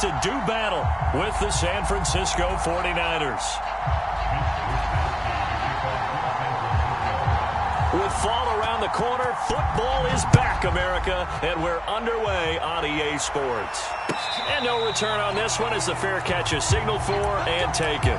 to do battle with the San Francisco 49ers. With fall around the corner, football is back, America, and we're underway on EA Sports. And no return on this one as the fair catch is signaled for and taken.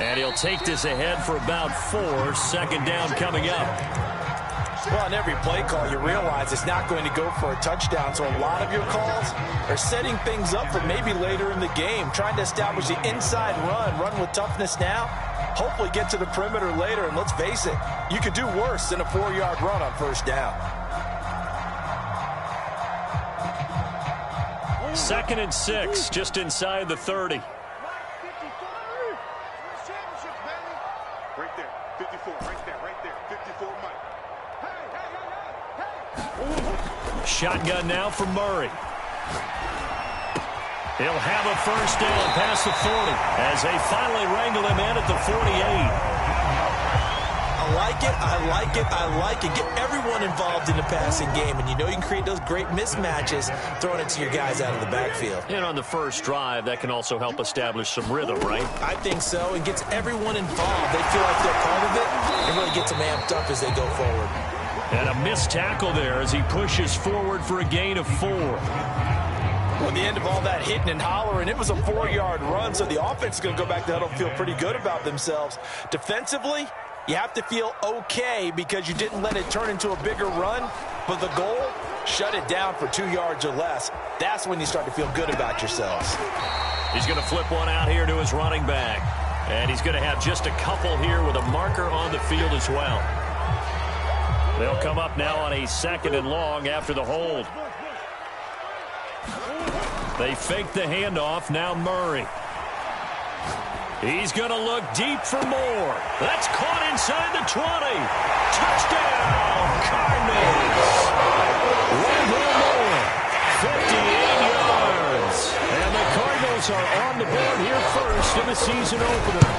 And he'll take this ahead for about 4. Second down coming up. Well, on every play call, you realize it's not going to go for a touchdown. So a lot of your calls are setting things up for maybe later in the game, trying to establish the inside run with toughness now, hopefully get to the perimeter later. And let's face it, you could do worse than a 4-yard run on first down. 2nd and 6, just inside the 30. Right there, 54, right there, 54, Mike. Shotgun now for Murray. He'll have a first down past the 40 as they finally wrangle him in at the 48. I like it, I like it, I like it. Get everyone involved in the passing game, and you know you can create those great mismatches throwing it to your guys out of the backfield. And on the first drive, that can also help establish some rhythm, right? I think so. It gets everyone involved. They feel like they're part of it and really gets them amped up as they go forward. And a missed tackle there as he pushes forward for a gain of 4. Well, at the end of all that hitting and hollering, it was a 4-yard run, so the offense is going to go back to huddle and feel pretty good about themselves. Defensively, you have to feel okay because you didn't let it turn into a bigger run, but the goal, shut it down for 2 yards or less. That's when you start to feel good about yourselves. He's going to flip one out here to his running back. And he's going to have just a couple here with a marker on the field as well. They'll come up now on a 2nd and long after the hold. They fake the handoff. Now Murray. He's going to look deep for more. That's caught inside the 20. Touchdown, Cardinals. Wendell Moore, 58 yards. And the Cardinals are on the board here first in the season opener.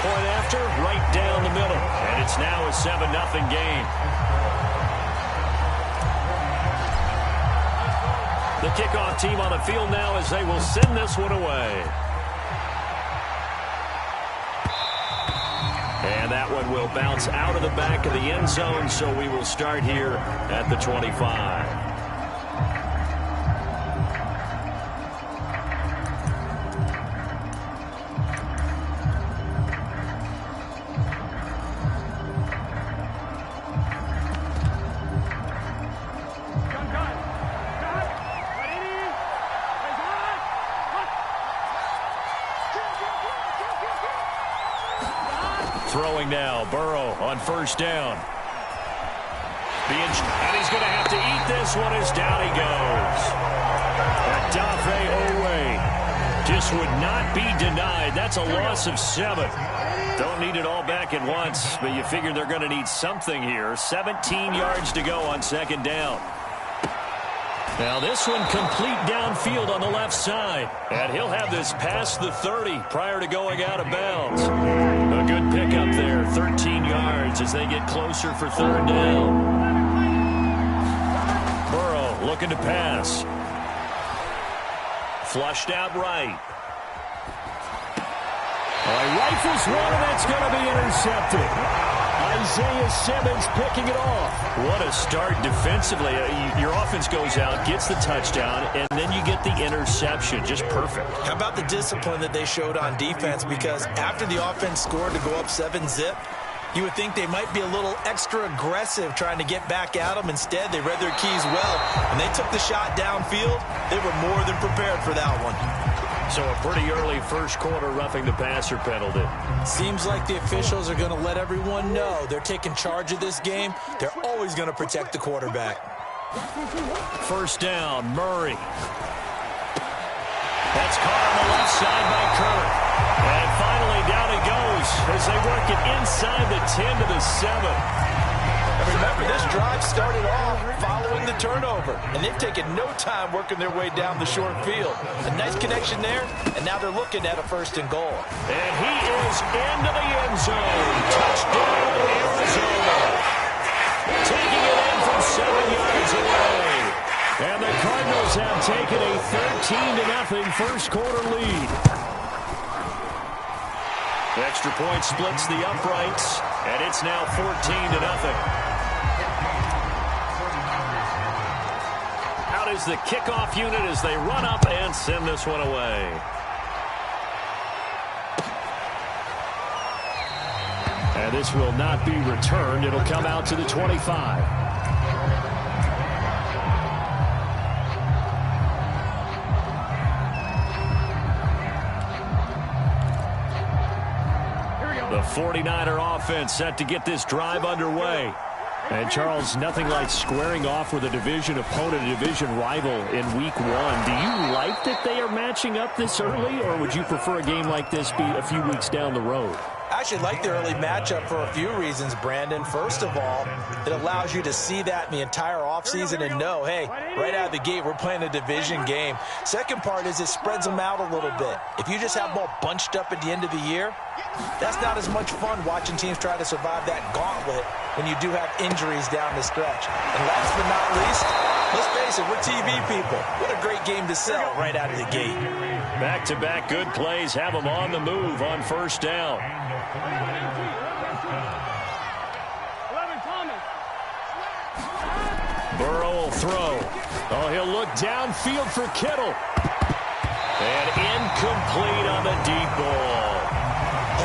Point after, right down the middle. And it's now a 7-0 game. The kickoff team on the field now as they will send this one away. And that one will bounce out of the back of the end zone, so we will start here at the 25. Throwing now, Burrow on first down. And he's going to have to eat this one as down he goes. Odafe Owe just would not be denied. That's a loss of 7. Don't need it all back at once, but you figure they're going to need something here. 17 yards to go on second down. Now this one complete downfield on the left side. And he'll have this past the 30 prior to going out of bounds. A good pickup there, 13 yards as they get closer for third down. Burrow looking to pass. Flushed out right. Rifles one, and that's going to be intercepted. Isaiah Simmons picking it off. What a start defensively. Your offense goes out, gets the touchdown, and then you get the interception. Just perfect. How about the discipline that they showed on defense? Because after the offense scored to go up 7-zip, you would think they might be a little extra aggressive trying to get back at them. Instead, they read their keys well. When they took the shot downfield, they were more than prepared for that one. So a pretty early first quarter roughing the passer penalty. Seems like the officials are going to let everyone know they're taking charge of this game. They're always going to protect the quarterback. First down, Murray. That's caught on the left side by Kirk. And finally down it goes as they work it inside the 10 to the 7. And remember, this drive started off following the turnover, and they've taken no time working their way down the short field. A nice connection there, and now they're looking at a 1st and goal. And he is into the end zone. Touchdown, Arizona. Taking it in from 7 yards away. And the Cardinals have taken a 13-0 first quarter lead. The extra point splits the uprights, and it's now 14-0. Out is the kickoff unit as they run up and send this one away. And this will not be returned. It'll come out to the 25. The 49er offense set to get this drive underway. And, Charles, nothing like squaring off with a division opponent, a division rival in week 1. Do you like that they are matching up this early, or would you prefer a game like this be a few weeks down the road? I actually like the early matchup for a few reasons, Brandon. First of all, it allows you to see that in the entire offseason and know, hey, right out of the gate, we're playing a division game. Second part is it spreads them out a little bit. If you just have them all bunched up at the end of the year, that's not as much fun watching teams try to survive that gauntlet when you do have injuries down the stretch. And last but not least, let's face it, we're TV people. What a great game to sell right out of the gate. Back-to-back good plays have them on the move on first down. Burrow will throw. Oh, he'll look downfield for Kittle. And incomplete on the deep ball.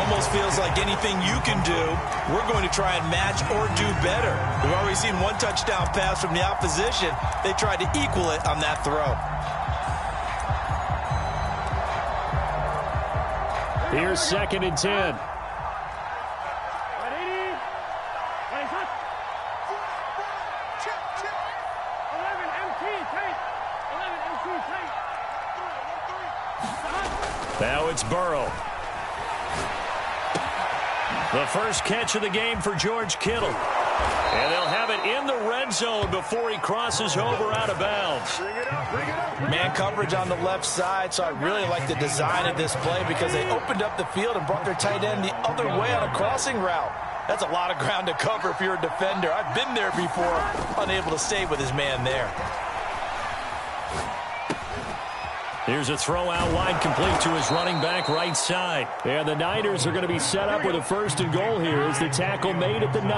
Almost feels like anything you can do, we're going to try and match or do better. We've already seen one touchdown pass from the opposition. They tried to equal it on that throw. Here's 2nd and 10. Now it's Burrow. The first catch of the game for George Kittle. And they'll have it in the red zone before he crosses over out of bounds. Man coverage on the left side, so I really like the design of this play because they opened up the field and brought their tight end the other way on a crossing route. That's a lot of ground to cover if you're a defender. I've been there before, unable to stay with his man there. Here's a throw out wide, complete to his running back right side. And the Niners are going to be set up with a 1st and goal here as the tackle made at the 9.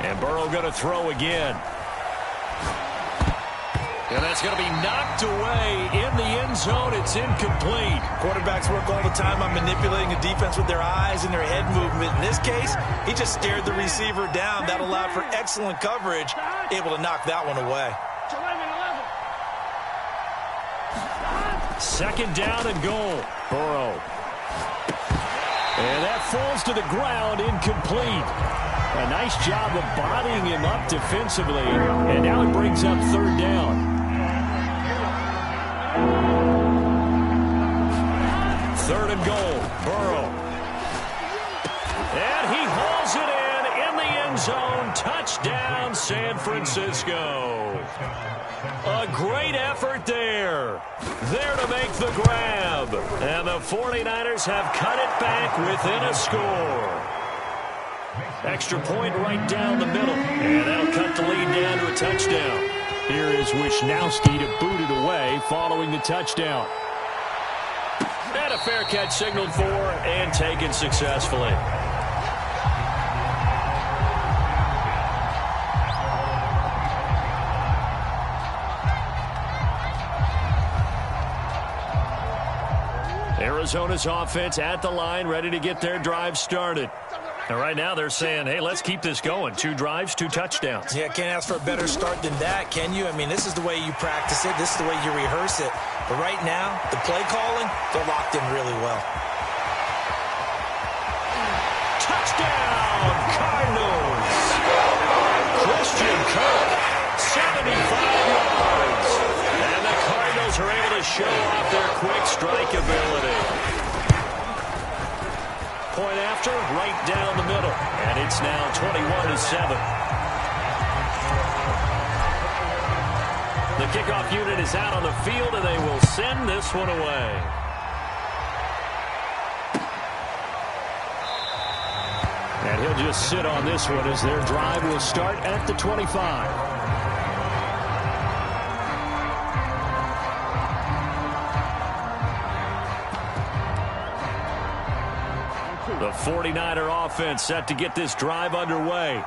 And Burrow going to throw again. And that's going to be knocked away in the end zone. It's incomplete. Quarterbacks work all the time on manipulating a defense with their eyes and their head movement. In this case, he just stared the receiver down. That allowed for excellent coverage, able to knock that one away. 2nd down and goal. Burrow. And that falls to the ground, incomplete. A nice job of bodying him up defensively. And now it brings up 3rd down. Third and goal, Burrow. And he hauls it in the end zone. Touchdown, San Francisco. A great effort there. There to make the grab. And the 49ers have cut it back within a score. Extra point right down the middle. And that'll cut the lead down to a touchdown. Here is Wisnowski to boot it away following the touchdown. And a fair catch signaled for and taken successfully. Arizona's offense at the line, ready to get their drive started. And right now they're saying, hey, let's keep this going. 2 drives, 2 touchdowns. Yeah, can't ask for a better start than that, can you? I mean, this is the way you practice it. This is the way you rehearse it. But right now, the play calling, they're locked in really well. Touchdown, Cardinals! Christian Kirk, 75 yards. And the Cardinals are able to show off their quick strike ability. Point after, right down the middle. And it's now 21-7. The kickoff unit is out on the field, and they will send this one away. And he'll just sit on this one as their drive will start at the 25. The 49er offense set to get this drive underway.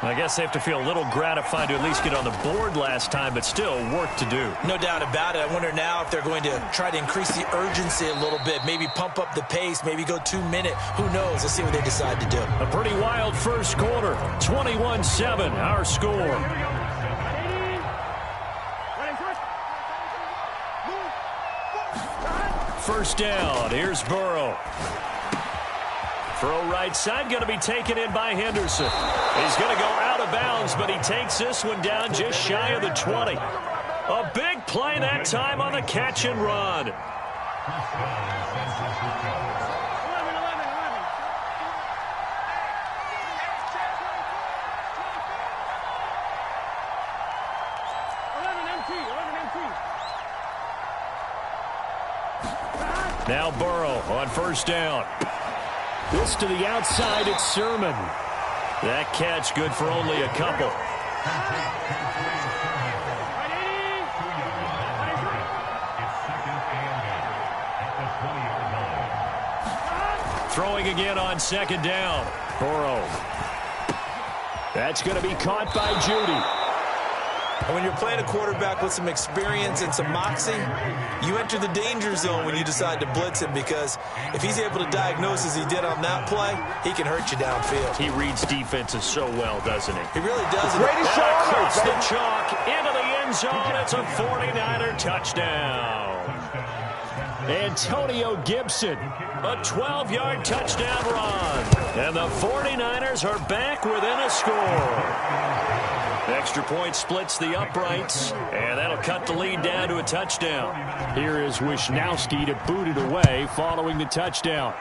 I guess they have to feel a little gratified to at least get on the board last time, but still work to do. No doubt about it. I wonder now if they're going to try to increase the urgency a little bit, maybe pump up the pace, maybe go 2-minute. Who knows? Let's see what they decide to do. A pretty wild first quarter. 21-7, our score. First down. Here's Burrow. Throw right side, going to be taken in by Henderson. He's going to go out of bounds, but he takes this one down just shy of the 20. A big play that time on the catch and run. Now Burrow on first down. This to the outside, it's Sermon. That catch good for only a couple. Throwing again on second down. Burrow. That's going to be caught by Judy. And when you're playing a quarterback with some experience and some moxie, you enter the danger zone when you decide to blitz him, because if he's able to diagnose as he did on that play, he can hurt you downfield. He reads defenses so well, doesn't he? He really does. Across the chalk into the end zone. It's a 49er touchdown. Antonio Gibson, a 12-yard touchdown run. And the 49ers are back within a score. Extra point splits the uprights, and that'll cut the lead down to a touchdown. Here is Wisnowski to boot it away following the touchdown.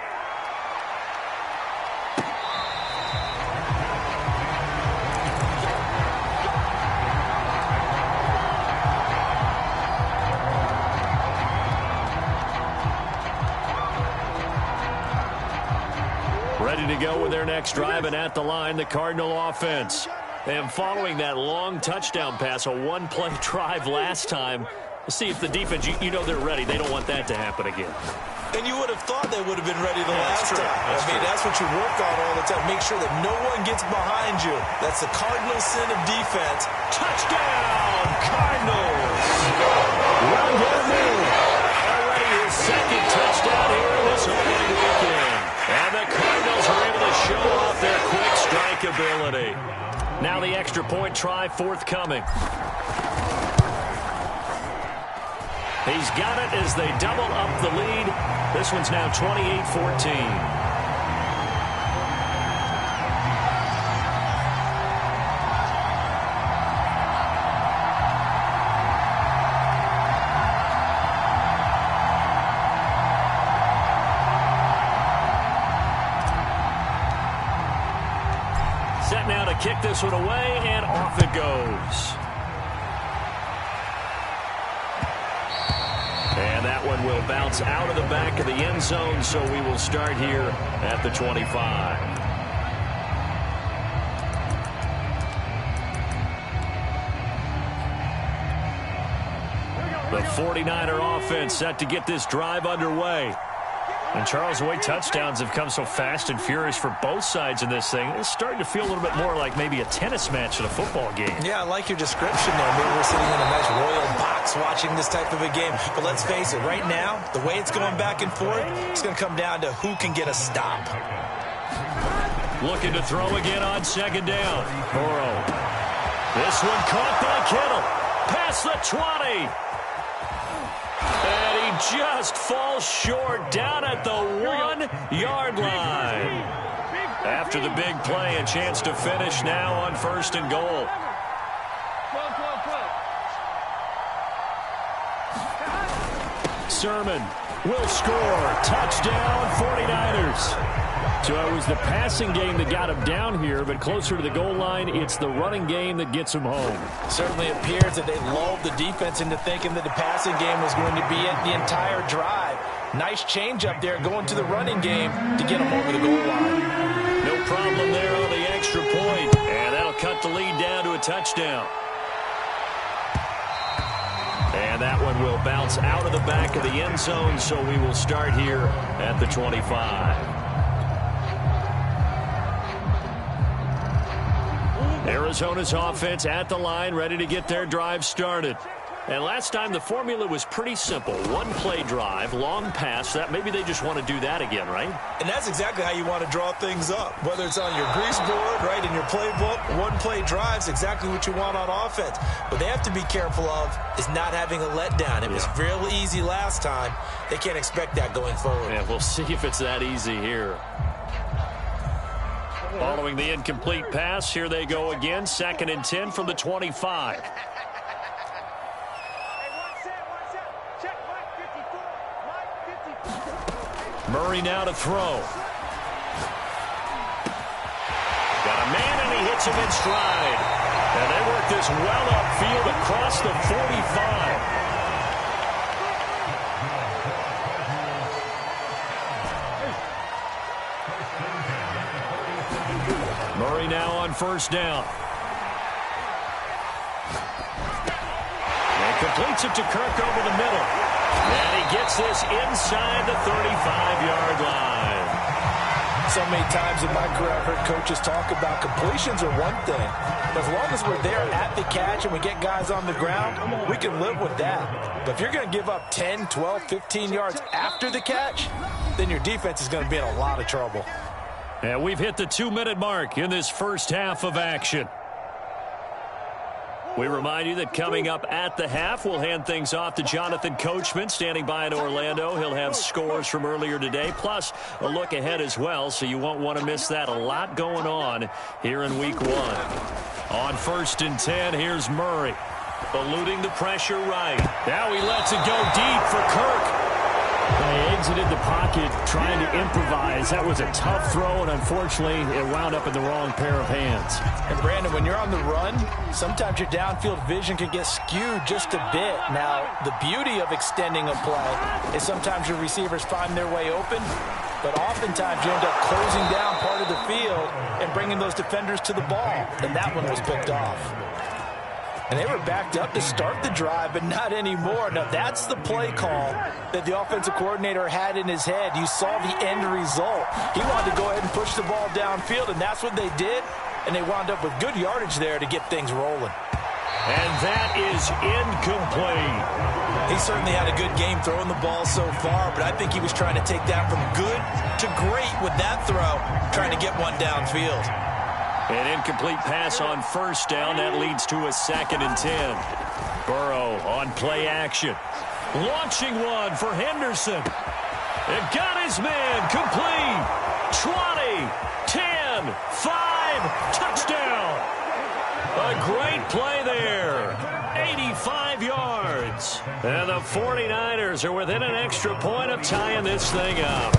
Ready to go with their next drive, and at the line, the Cardinal offense. And following that long touchdown pass, a one-play drive last time, we'll see if the defense, you know they're ready. They don't want that to happen again. And you would have thought they would have been ready the last time. That's what you work on all the time. Make sure that no one gets behind you. That's the cardinal sin of defense. Touchdown, Cardinals! Rondell already his second touchdown here this opening weekend. And the Cardinals are able to show off their quick strike ability. Now the extra point try forthcoming. He's got it as they double up the lead. This one's now 28-14. kick this one away, and off it goes. And that one will bounce out of the back of the end zone, so we will start here at the 25. The 49er offense set to get this drive underway. And Charles, the way touchdowns have come so fast and furious for both sides in this thing, it's starting to feel a little bit more like maybe a tennis match at a football game. Yeah, I like your description there. Maybe we're sitting in a nice royal box watching this type of a game. But let's face it, right now, the way it's going back and forth, it's going to come down to who can get a stop. Looking to throw again on second down. Burrow. This one caught by Kittle. Past the 20. And he just falls short down at the 1-yard line. After the big play, a chance to finish now on 1st and goal. Sermon will score. Touchdown, 49ers. So it was the passing game that got him down here, but closer to the goal line, it's the running game that gets him home. Certainly appears that they lulled the defense into thinking that the passing game was going to be it the entire drive. Nice change up there going to the running game to get him over the goal line. No problem there on the extra point, and that'll cut the lead down to a touchdown. And that one will bounce out of the back of the end zone, so we will start here at the 25. Arizona's offense at the line, ready to get their drive started. And last time the formula was pretty simple. One-play drive, long pass. That maybe they just want to do that again, right? And that's exactly how you want to draw things up. Whether it's on your grease board, right, in your playbook, one-play drive's exactly what you want on offense. What they have to be careful of is not having a letdown. It was real easy last time. They can't expect that going forward. Yeah, we'll see if it's that easy here. Following the incomplete pass, here they go again. 2nd and 10 from the 25. Murray now to throw. Got a man, and he hits him in stride. And they work this well upfield across the 45. Murray now on 1st down. And completes it to Kirk over the middle. And he gets this inside the 35-yard line. So many times in my career I've heard coaches talk about completions are one thing. But as long as we're there at the catch and we get guys on the ground, we can live with that. But if you're going to give up 10, 12, 15 yards after the catch, then your defense is going to be in a lot of trouble. And we've hit the 2-minute mark in this first half of action. We remind you that coming up at the half, we'll hand things off to Jonathan Coachman, standing by in Orlando. He'll have scores from earlier today, plus a look ahead as well, so you won't want to miss that. A lot going on here in Week 1. On 1st and 10, here's Murray, eluding the pressure right. Now he lets it go deep for Kirk. They exited the pocket trying to improvise. That was a tough throw, and unfortunately, it wound up in the wrong pair of hands. And, Brandon, when you're on the run, sometimes your downfield vision can get skewed just a bit. Now, the beauty of extending a play is sometimes your receivers find their way open, but oftentimes you end up closing down part of the field and bringing those defenders to the ball, and that one was picked off. And they were backed up to start the drive, but not anymore. Now, that's the play call that the offensive coordinator had in his head. You saw the end result. He wanted to go ahead and push the ball downfield, and that's what they did. And they wound up with good yardage there to get things rolling. And that is incomplete. He certainly had a good game throwing the ball so far, but I think he was trying to take that from good to great with that throw, trying to get one downfield. An incomplete pass on 1st down. That leads to a 2nd and 10. Burrow on play action. Launching one for Henderson. And got his man complete. 20, 10, 5, touchdown. A great play there. 85 yards. And the 49ers are within an extra point of tying this thing up.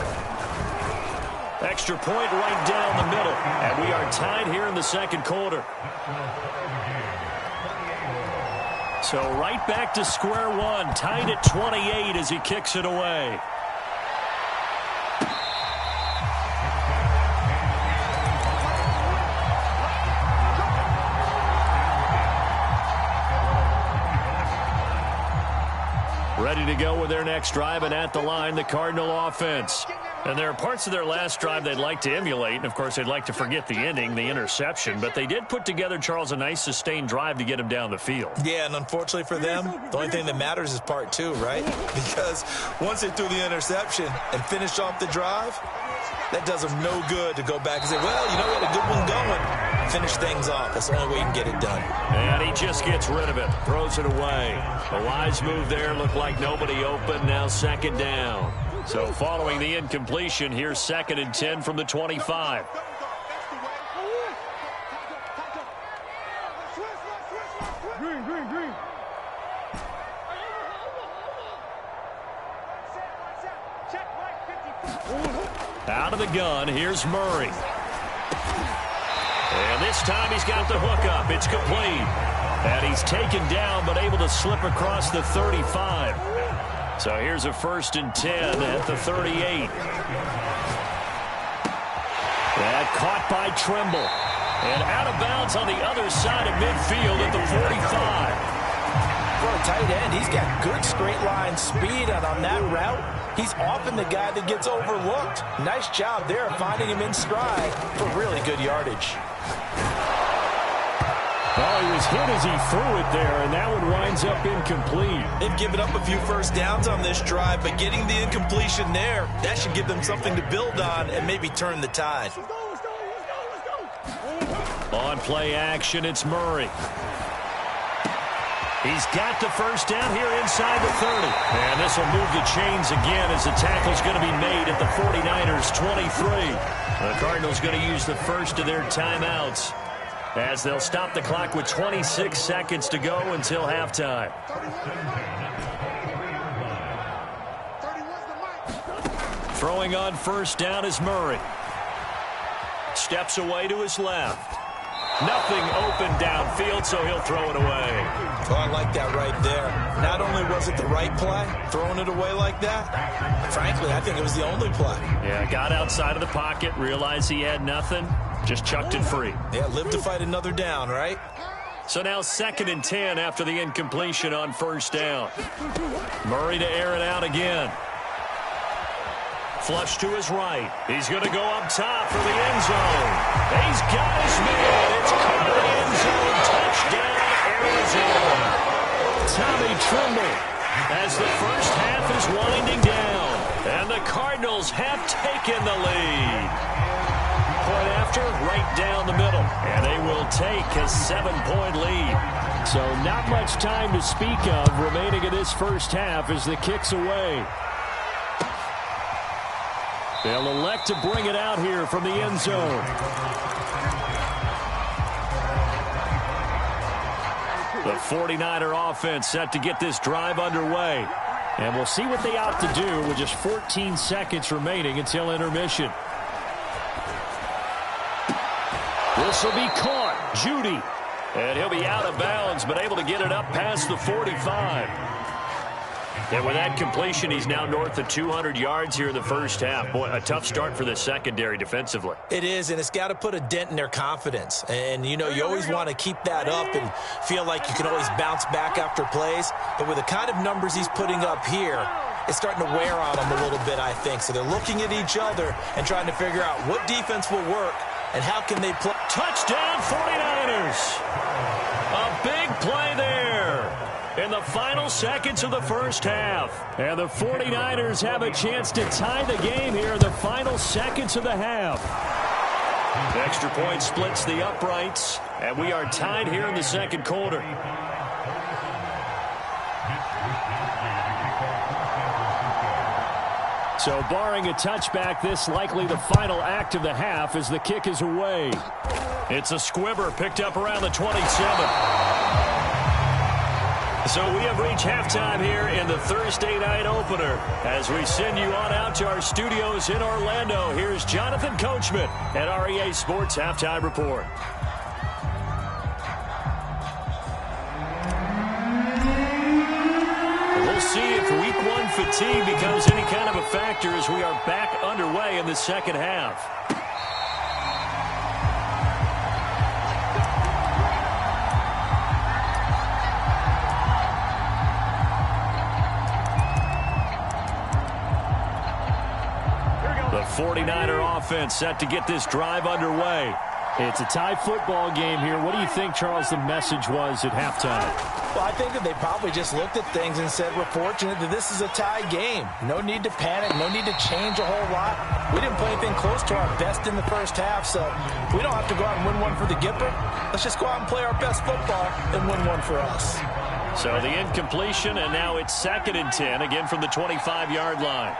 Extra point right down the middle. And we are tied here in the second quarter. So right back to square one. Tied at 28 as he kicks it away. Ready to go with their next drive, and at the line, the Cardinal offense. And there are parts of their last drive they'd like to emulate, and of course they'd like to forget the ending, the interception, but they did put together, Charles, a nice sustained drive to get him down the field. Yeah, and unfortunately for them, the only thing that matters is part two, right? Because once they threw the interception and finished off the drive, that does them no good to go back and say, well, you know, we had a good one going. Finish things off. That's the only way you can get it done. And he just gets rid of it, throws it away. A wise move there, looked like nobody open, now second down. So following the incompletion, here's 2nd and 10 from the 25. Green. Out of the gun, here's Murray. And this time he's got the hook up. It's complete. And he's taken down but able to slip across the 35. So here's a 1st and 10 at the 38. That caught by Trimble. And out of bounds on the other side of midfield at the 45. For a tight end, he's got good straight line speed, and on that route, he's often the guy that gets overlooked. Nice job there finding him in stride for really good yardage. Well, he was hit as he threw it there, and that one winds up incomplete. They've given up a few first downs on this drive, but getting the incompletion there, that should give them something to build on and maybe turn the tide. On play action, it's Murray. He's got the first down here inside the 30. And this will move the chains again as the tackle's going to be made at the 49ers' 23. The Cardinals going to use the first of their timeouts as they'll stop the clock with 26 seconds to go until halftime. Throwing on first down is Murray. Steps away to his left. Nothing open downfield, so he'll throw it away. Oh, I like that right there. Not only was it the right play, throwing it away like that, frankly, I think it was the only play. Yeah, got outside of the pocket, realized he had nothing, just chucked it free. Yeah, live to fight another down, right? So now 2nd and 10 after the incompletion on first down. Murray to air it out again. Flush to his right. He's going to go up top for the end zone. He's got his man. It's caught in the end zone. Touchdown, Arizona. Tommy Trimble as the first half is winding down. And the Cardinals have taken the lead. Point after, right down the middle. And they will take a 7-point lead. So not much time to speak of remaining in this first half as the kick's away. They'll elect to bring it out here from the end zone. The 49er offense set to get this drive underway. And we'll see what they opt to do with just 14 seconds remaining until intermission. This will be caught. Judy. And he'll be out of bounds, but able to get it up past the 45. And with that completion, he's now north of 200 yards here in the first half. Boy, a tough start for the secondary defensively. It is, and it's got to put a dent in their confidence. And, you know, you always want to keep that up and feel like you can always bounce back after plays. But with the kind of numbers he's putting up here, it's starting to wear on them a little bit, I think. So they're looking at each other and trying to figure out what defense will work and how can they play. Touchdown, 49ers. A big play there in the final seconds of the first half. And the 49ers have a chance to tie the game here in the final seconds of the half. The extra point splits the uprights, and we are tied here in the second quarter. So barring a touchback, this likely the final act of the half as the kick is away. It's a squibber picked up around the 27. So we have reached halftime here in the Thursday night opener. As we send you on out to our studios in Orlando, here's Jonathan Coachman at REA Sports Halftime Report. We'll see if week one fatigue becomes any kind of a factor as we are back underway in the second half. The 49er offense set to get this drive underway. It's a tie football game here. What do you think, Charles, the message was at halftime? Well, I think that they probably just looked at things and said, we're fortunate that this is a tie game. No need to panic. No need to change a whole lot. We didn't play anything close to our best in the first half, so we don't have to go out and win one for the Gipper. Let's just go out and play our best football and win one for us. So the incompletion, and now it's 2nd and 10, again from the 25-yard line.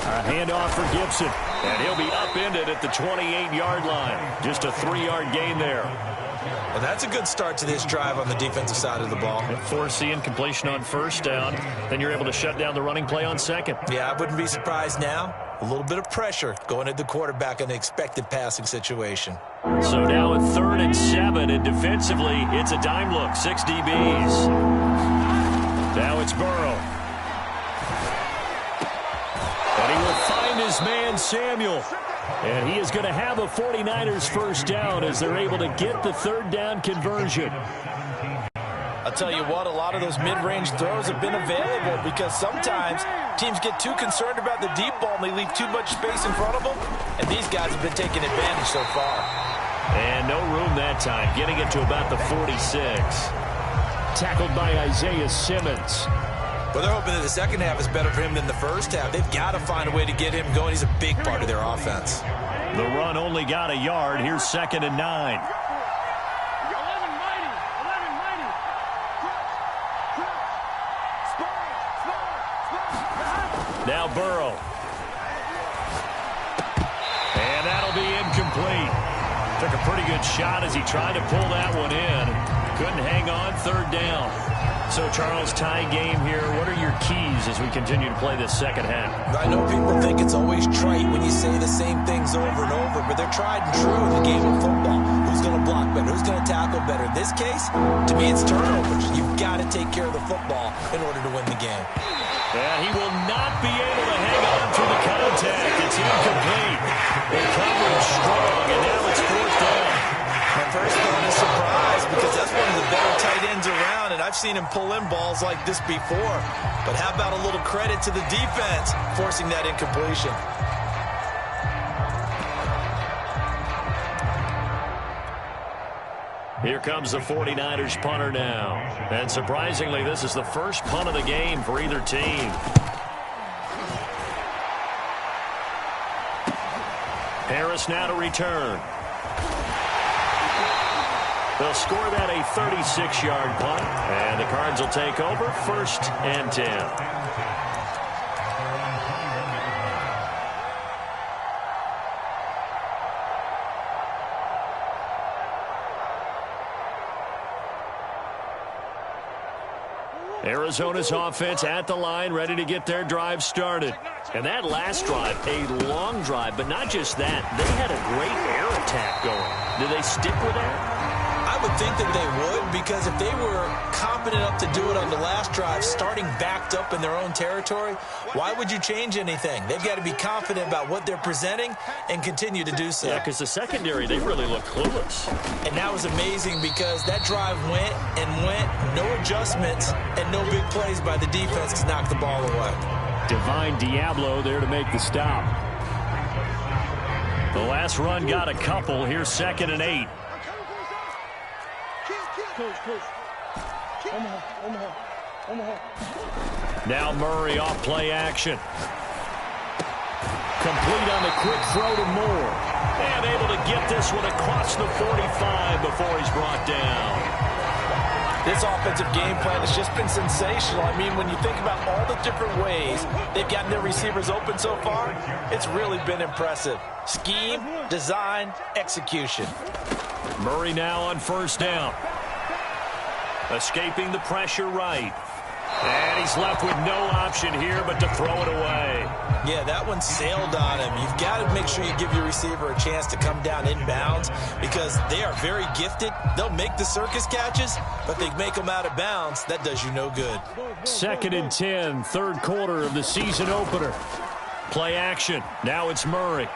A handoff for Gibson, and he'll be upended at the 28-yard line. Just a 3-yard gain there. Well, that's a good start to this drive on the defensive side of the ball. And force the incompletion on first down. Then you're able to shut down the running play on second. Yeah, I wouldn't be surprised now. A little bit of pressure going at the quarterback in an expected passing situation. So now a 3rd and 7, and defensively, it's a dime look. 6 DBs. Now it's Burrow. And he will find his man, Samuel. And he is going to have a 49ers first down as they're able to get the 3rd down conversion. I'll tell you what, a lot of those mid-range throws have been available because sometimes teams get too concerned about the deep ball and they leave too much space in front of them. And these guys have been taking advantage so far. And no room that time, getting it to about the 46. Tackled by Isaiah Simmons. Well, they're hoping that the second half is better for him than the first half. They've got to find a way to get him going. He's a big part of their offense. The run only got a yard. Here's 2nd and 9. Now Burrow. And that'll be incomplete. Took a pretty good shot as he tried to pull that one in. Couldn't hang on, 3rd down. So, Charles, tie game here. What are your keys as we continue to play this second half? I know people think it's always trite when you say the same things over and over, but they're tried and true in the game of football. Who's going to block better? Who's going to tackle better? In this case, to me, it's turnovers. You've got to take care of the football in order to win the game. Yeah, he will not be able to hang on through the contact. It's incomplete. The coverage strong, and now it's 4th down. My first thought is surprise because that's one of the better tight ends around, and I've seen him pull in balls like this before. But how about a little credit to the defense forcing that incompletion? Here comes the 49ers punter now. And surprisingly, this is the first punt of the game for either team. Harris now to return. They'll score that a 36-yard punt, and the Cards will take over 1st and 10. Arizona's offense at the line, ready to get their drive started. And that last drive, a long drive, but not just that. They had a great air attack going. Do they stick with that? I would think that they would, because if they were confident enough to do it on the last drive, starting backed up in their own territory, why would you change anything? They've got to be confident about what they're presenting and continue to do so. Yeah, because the secondary, they really look clueless. And that was amazing because that drive went and went, no adjustments, and no big plays by the defense to knock the ball away. Divine Diablo there to make the stop. The last run got a couple. Here's 2nd and 8. Now Murray off play action. Complete on the quick throw to Moore. And able to get this one across the 45 before he's brought down. This offensive game plan has just been sensational. I mean, when you think about all the different ways they've gotten their receivers open so far, it's really been impressive. Scheme, design, execution. Murray now on 1st down. Escaping the pressure right. And he's left with no option here but to throw it away. Yeah, that one sailed on him. You've got to make sure you give your receiver a chance to come down inbounds because they are very gifted. They'll make the circus catches, but they make them out of bounds. That does you no good. 2nd and 10, third quarter of the season opener. Play action. Now it's Murray.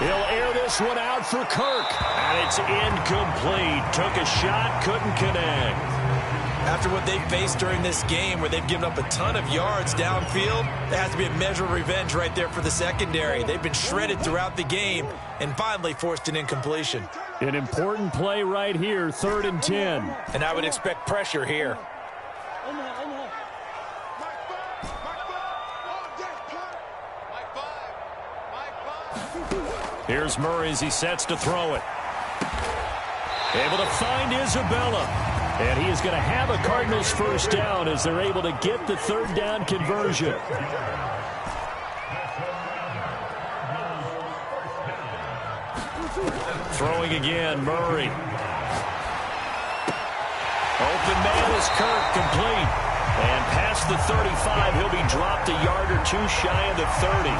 He'll air this one out for Kirk. And it's incomplete. Took a shot, couldn't connect. After what they faced during this game where they've given up a ton of yards downfield, there has to be a measure of revenge right there for the secondary. They've been shredded throughout the game and finally forced an incompletion. An important play right here, 3rd and 10. And I would expect pressure here. Here's Murray as he sets to throw it. Able to find Isabella. And he is going to have a Cardinals first down as they're able to get the 3rd down conversion. Throwing again, Murray. Open man is Kirk, complete. And past the 35, he'll be dropped a yard or two shy of the 30.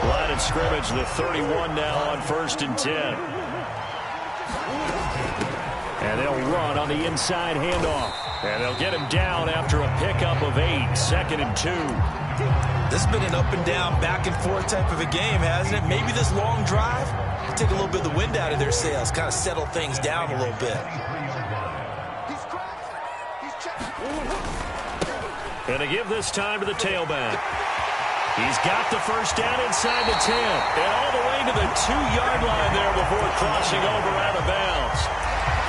Line of scrimmage, the 31 now on 1st and 10. And they'll run on the inside handoff. And they'll get him down after a pickup of 8, 2nd and 2. This has been an up and down, back and forth type of a game, hasn't it? Maybe this long drive will take a little bit of the wind out of their sails, kind of settle things down a little bit. And to give this time to the tailback. He's got the first down inside the 10. And all the way to the 2-yard line there before crossing over out of bounds.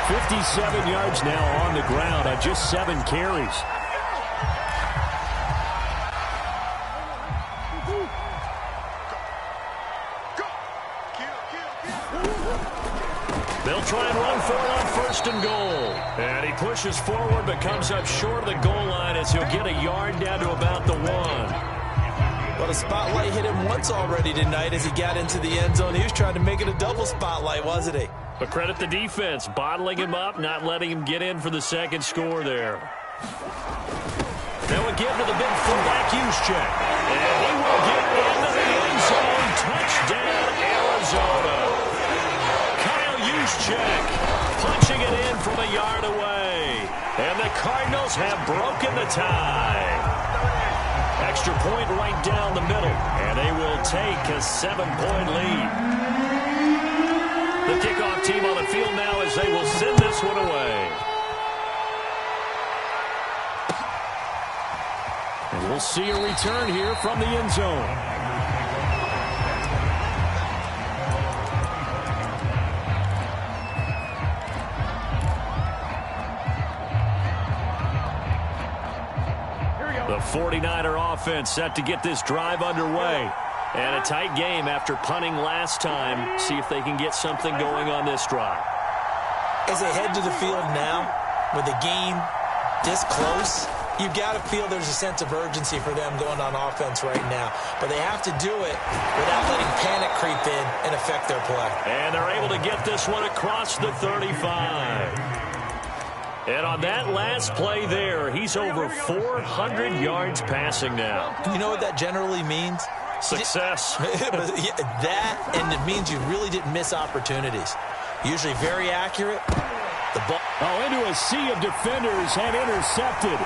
57 yards now on the ground on just 7 carries. They'll try and run for it on 1st and goal. And he pushes forward but comes up short of the goal line as he'll get a yard down to about the 1. Well, the spotlight hit him once already tonight as he got into the end zone. He was trying to make it a double spotlight, wasn't he? But credit the defense, bottling him up, not letting him get in for the 2nd score there. Now we give to the big fullback Juszczyk. And he will get into the end zone. Touchdown, Arizona. Kyle Juszczyk punching it in from a yard away. And the Cardinals have broken the tie. Extra point right down the middle. And they will take a 7-point lead. The kickoff team on the field now as they will send this one away. And we'll see a return here from the end zone. The 49er offense set to get this drive underway. And a tight game after punting last time. See if they can get something going on this drive. As they head to the field now, with the game this close, you've got to feel there's a sense of urgency for them going on offense right now. But they have to do it without letting panic creep in and affect their play. And they're able to get this one across the 35. And on that last play there, he's over 400 yards passing now. You know what that generally means? Success. That, and it means you really didn't miss opportunities. Usually very accurate. The ball. Oh, into a sea of defenders and intercepted.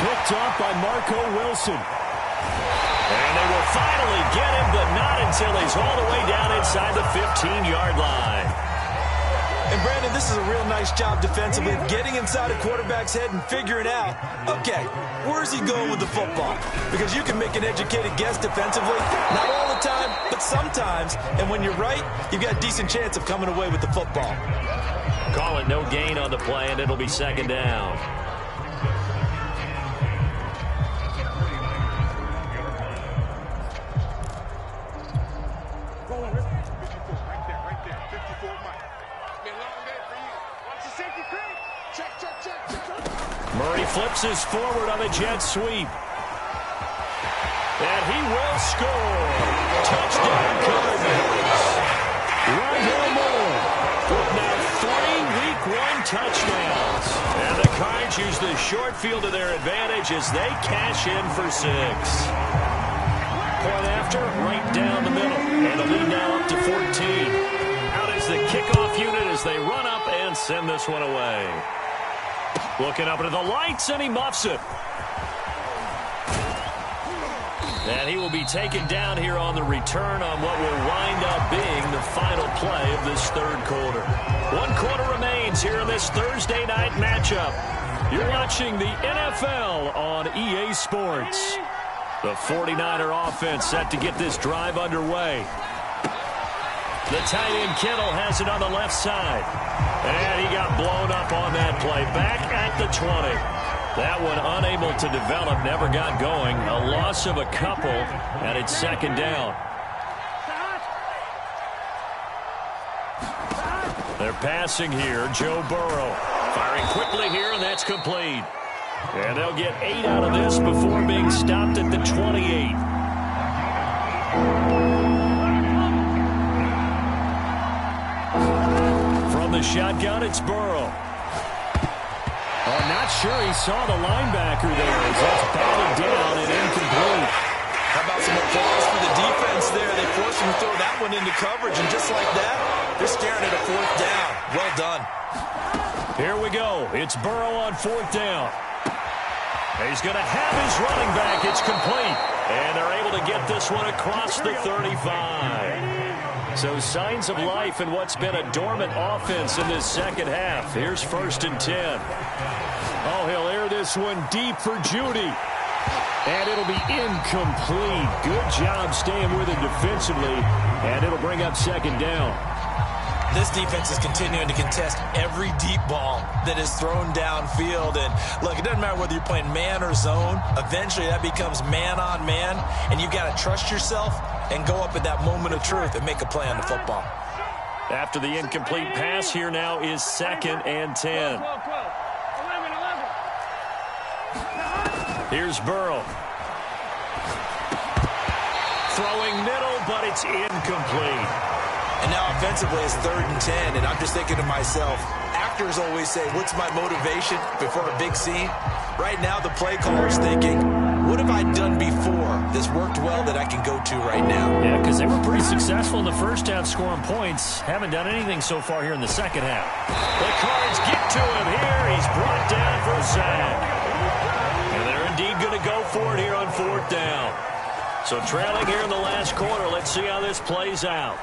Picked up by Marco Wilson. And they will finally get him, but not until he's all the way down inside the 15-yard line. And, Brandon, this is a real nice job defensively of getting inside a quarterback's head and figuring out, okay, where's he going with the football? Because you can make an educated guess defensively, not all the time, but sometimes. And when you're right, you've got a decent chance of coming away with the football. Call it no gain on the play, and it'll be 2nd down. Murray flips his forward on a jet sweep. And he will score. Touchdown, Cardinals. Rondale Moore with now 3 Week 1 touchdowns. Cards use the short field to their advantage as they cash in for 6. Point after, right down the middle. And the lead now up to 14. Out is the kickoff unit as they run up and send this one away. Looking up into the lights, and he muffs it. And he will be taken down here on the return on what will wind up being the final play of this third quarter. 1 quarter remains here in this Thursday night matchup. You're watching the NFL on EA Sports. The 49er offense set to get this drive underway. The tight end Kittle has it on the left side. And he got blown up on that play. Back at the 20. That one unable to develop, never got going. A loss of a couple, and it's second down. They're passing here. Joe Burrow firing quickly here, and that's complete. And they'll get 8 out of this before being stopped at the 28. From the shotgun, it's Burrow. Oh, not sure he saw the linebacker there as that's batted down and incomplete. How about some applause for the defense there? They forced him to throw that one into coverage, and just like that, they're staring at a 4th down. Well done. Here we go. It's Burrow on 4th down. He's going to have his running back. It's complete. And they're able to get this one across the 35. So signs of life in what's been a dormant offense in this second half. Here's 1st and 10. Oh, he'll air this one deep for Judy. And it'll be incomplete. Good job staying with it defensively. And it'll bring up 2nd down. This defense is continuing to contest every deep ball that is thrown downfield. And look, it doesn't matter whether you're playing man or zone. Eventually that becomes man on man. And you've got to trust yourself and go up at that moment of truth and make a play on the football. After the incomplete pass, here now is 2nd and 10. Here's Burrow. Throwing middle, but it's incomplete. And now offensively it's 3rd and 10, and I'm just thinking to myself, actors always say, what's my motivation before a big scene? Right now the play caller's thinking, what have I done before this worked well that I can go to right now? Yeah, because they were pretty successful in the first half scoring points. Haven't done anything so far here in the second half. The Cards get to him here. He's brought down for a sack. And they're indeed going to go for it here on 4th down. So trailing here in the last quarter. Let's see how this plays out.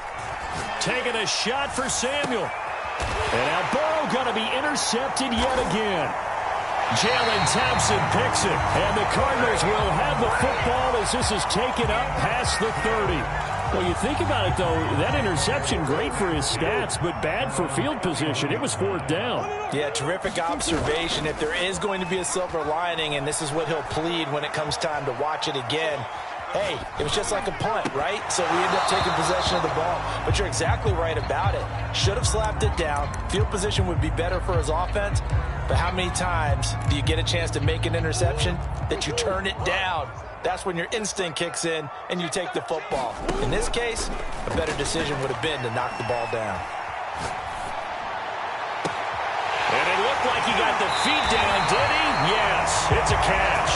Taking a shot for Samuel. And now Burrow going to be intercepted yet again. Jalen Thompson picks it. And the Cardinals will have the football as this is taken up past the 30. Well, you think about it, though, that interception, great for his stats, but bad for field position. It was 4th down. Yeah, terrific observation. If there is going to be a silver lining, and this is what he'll plead when it comes time to watch it again, hey, it was just like a punt, right? So we end up taking possession of the ball. But you're exactly right about it. Should have slapped it down. Field position would be better for his offense. But how many times do you get a chance to make an interception that you turn it down? That's when your instinct kicks in and you take the football. In this case, a better decision would have been to knock the ball down. And it looked like he got the feet down, did he? Yes, it's a catch.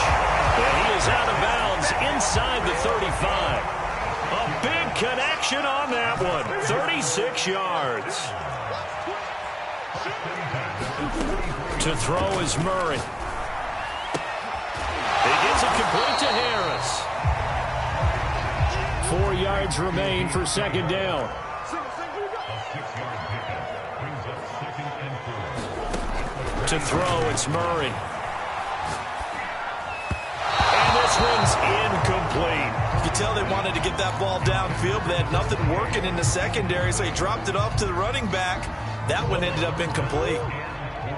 And he is out of bounds inside the 35. A big connection on that one. 36 yards. To throw is Murray. He gets it complete to Harris. 4 yards remain for 2nd down. To throw, it's Murray. And this one's incomplete. You could tell they wanted to get that ball downfield, but they had nothing working in the secondary, so he dropped it off to the running back. That one ended up incomplete.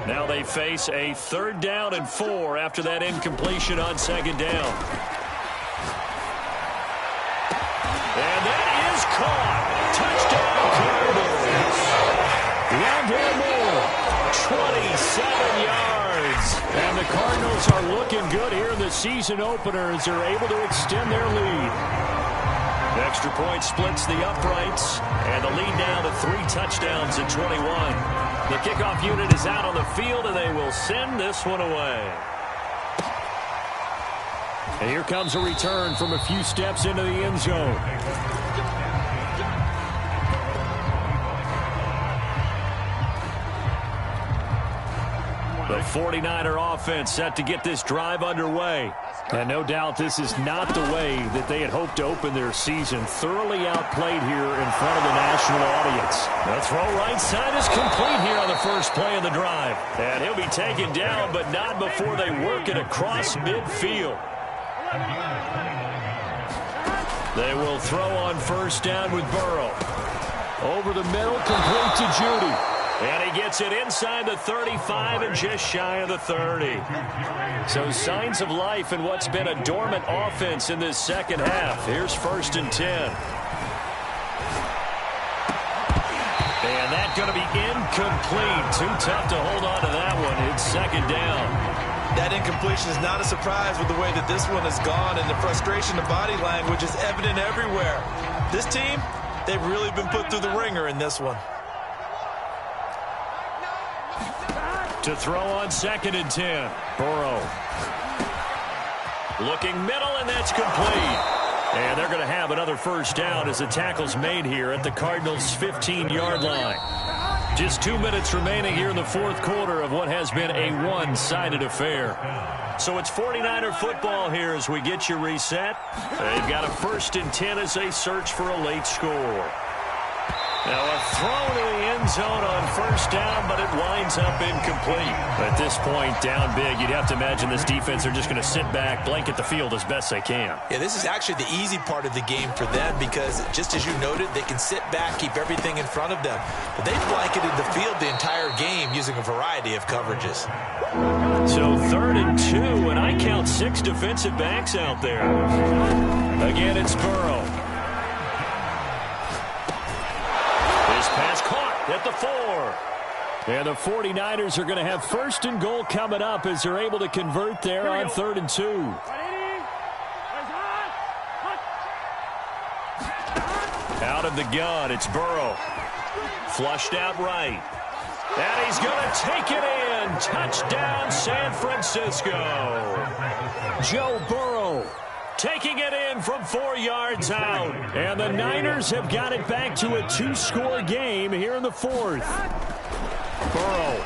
Now they face a 3rd down and 4 after that incompletion on 2nd down. And that is caught. Touchdown Cardinals. Rondale Moore, 27 yards. And the Cardinals are looking good here in the season opener as they're able to extend their lead. Extra point splits the uprights, and the lead now to 3 touchdowns at 21. The kickoff unit is out on the field, and they will send this one away. And here comes a return from a few steps into the end zone. The 49er offense set to get this drive underway. And no doubt this is not the way that they had hoped to open their season. Thoroughly outplayed here in front of the national audience. The throw right side is complete here on the first play of the drive. And he'll be taken down, but not before they work it across midfield. They will throw on first down with Burrow. Over the middle, complete to Judy. And he gets it inside the 35 and just shy of the 30. So signs of life in what's been a dormant offense in this second half. Here's 1st and 10. And that's going to be incomplete. Too tough to hold on to that one. It's 2nd down. That incompletion is not a surprise with the way that this one has gone, and the frustration of body language is evident everywhere. This team, they've really been put through the ringer in this one. To throw on 2nd and 10. Burrow. Looking middle, and that's complete. And they're going to have another first down as the tackle's made here at the Cardinals' 15-yard line. Just 2 minutes remaining here in the 4th quarter of what has been a one-sided affair. So it's 49er football here as we get you reset. They've got a 1st and 10 as they search for a late score. Now a throw to the end zone on first down, but it winds up incomplete. At this point, down big, you'd have to imagine this defense are just going to sit back, blanket the field as best they can. Yeah, this is actually the easy part of the game for them because, just as you noted, they can sit back, keep everything in front of them. But they've blanketed the field the entire game using a variety of coverages. So 3rd and 2, and I count 6 defensive backs out there. Again, it's Burrow. Pass caught at the 4. And the 49ers are going to have 1st and goal coming up as they're able to convert there on 3rd and 2. Out of the gun, it's Burrow. Flushed out right. And he's going to take it in. Touchdown, San Francisco. Joe Burrow taking it in from 4 yards out. And the Niners have got it back to a 2-score game here in the 4th. Burrow.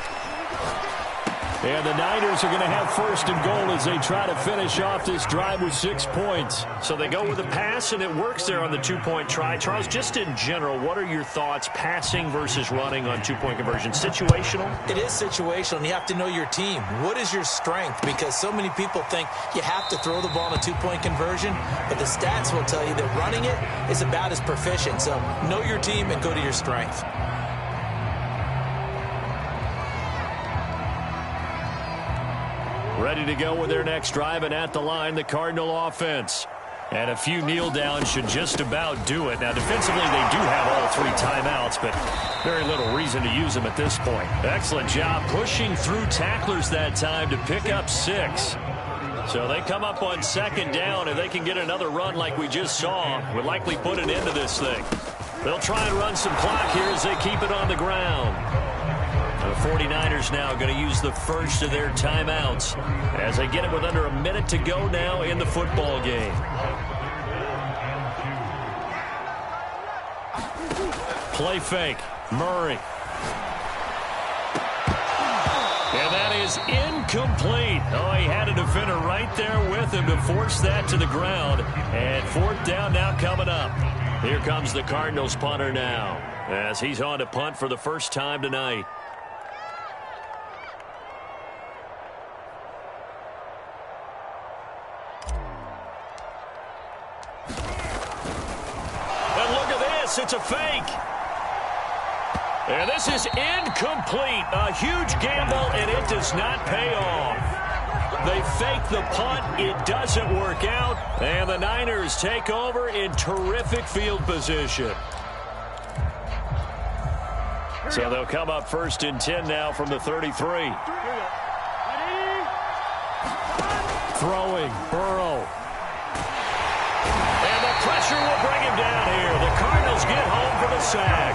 And the Niners are going to have 1st and goal as they try to finish off this drive with 6 points. So they go with a pass, and it works there on the 2-point try. Charles, just in general, what are your thoughts passing versus running on 2-point conversion? Situational? It is situational, and you have to know your team. What is your strength? Because so many people think you have to throw the ball in a 2-point conversion, but the stats will tell you that running it is about as proficient. So know your team and go to your strength. Ready to go with their next drive, and at the line, the Cardinal offense. And a few kneel downs should just about do it. Now, defensively, they do have all 3 timeouts, but very little reason to use them at this point. Excellent job pushing through tacklers that time to pick up 6. So they come up on 2nd down, and they can get another run like we just saw. Would likely put an end to this thing. They'll try and run some clock here as they keep it on the ground. The 49ers now going to use the first of their timeouts as they get it with under a minute to go now in the football game. Play fake. Murray. And that is incomplete. Oh, he had a defender right there with him to force that to the ground. And 4th down now coming up. Here comes the Cardinals punter now as he's on to punt for the first time tonight. It's a fake. And this is incomplete. A huge gamble, and it does not pay off. They fake the punt. It doesn't work out. And the Niners take over in terrific field position. So they'll come up 1st and 10 now from the 33. Throwing. Burrow. And the pressure will bring him down here. The Cardinals get home for the sack.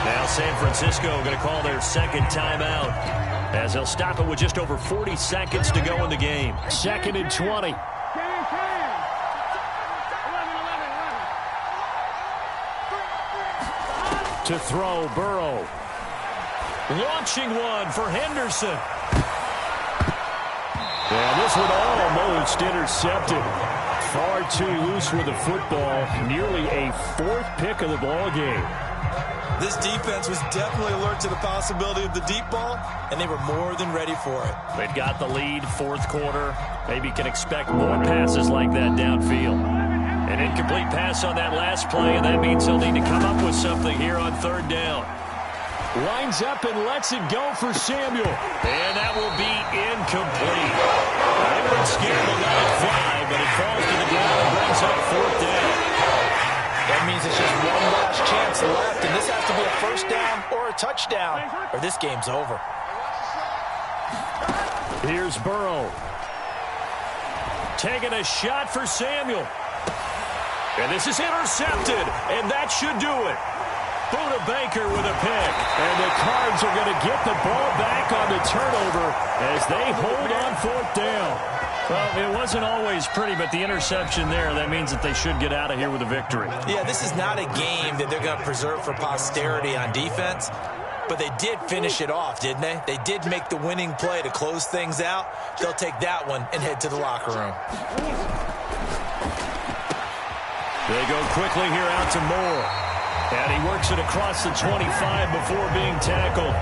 Now San Francisco going to call their second timeout, as they'll stop it with just over 40 seconds to go in the game. 2nd and 20. To throw, Burrow. Launching one for Henderson. And this one almost intercepted. Far too loose with the football. Nearly a 4th pick of the ball game. This defense was definitely alert to the possibility of the deep ball, and they were more than ready for it. They've got the lead, 4th quarter. Maybe can expect more passes like that downfield. An incomplete pass on that last play, and that means they'll need to come up with something here on 3rd down. Lines up and lets it go for Samuel. And that will be incomplete. They weren't scared to let it fly, but it falls to the ground and brings up 4th down. That means it's just one last chance left, and this has to be a 1st down or a touchdown, or this game's over. Here's Burrow. Taking a shot for Samuel. And this is intercepted, and that should do it. Buda Baker with a pick. And the Cards are going to get the ball back on the turnover as they hold on 4th down. Well, it wasn't always pretty, but the interception there, that means that they should get out of here with a victory. Yeah, this is not a game that they're going to preserve for posterity on defense, but they did finish it off, didn't they? They did make the winning play to close things out. They'll take that one and head to the locker room. They go quickly here out to Moore. And he works it across the 25 before being tackled.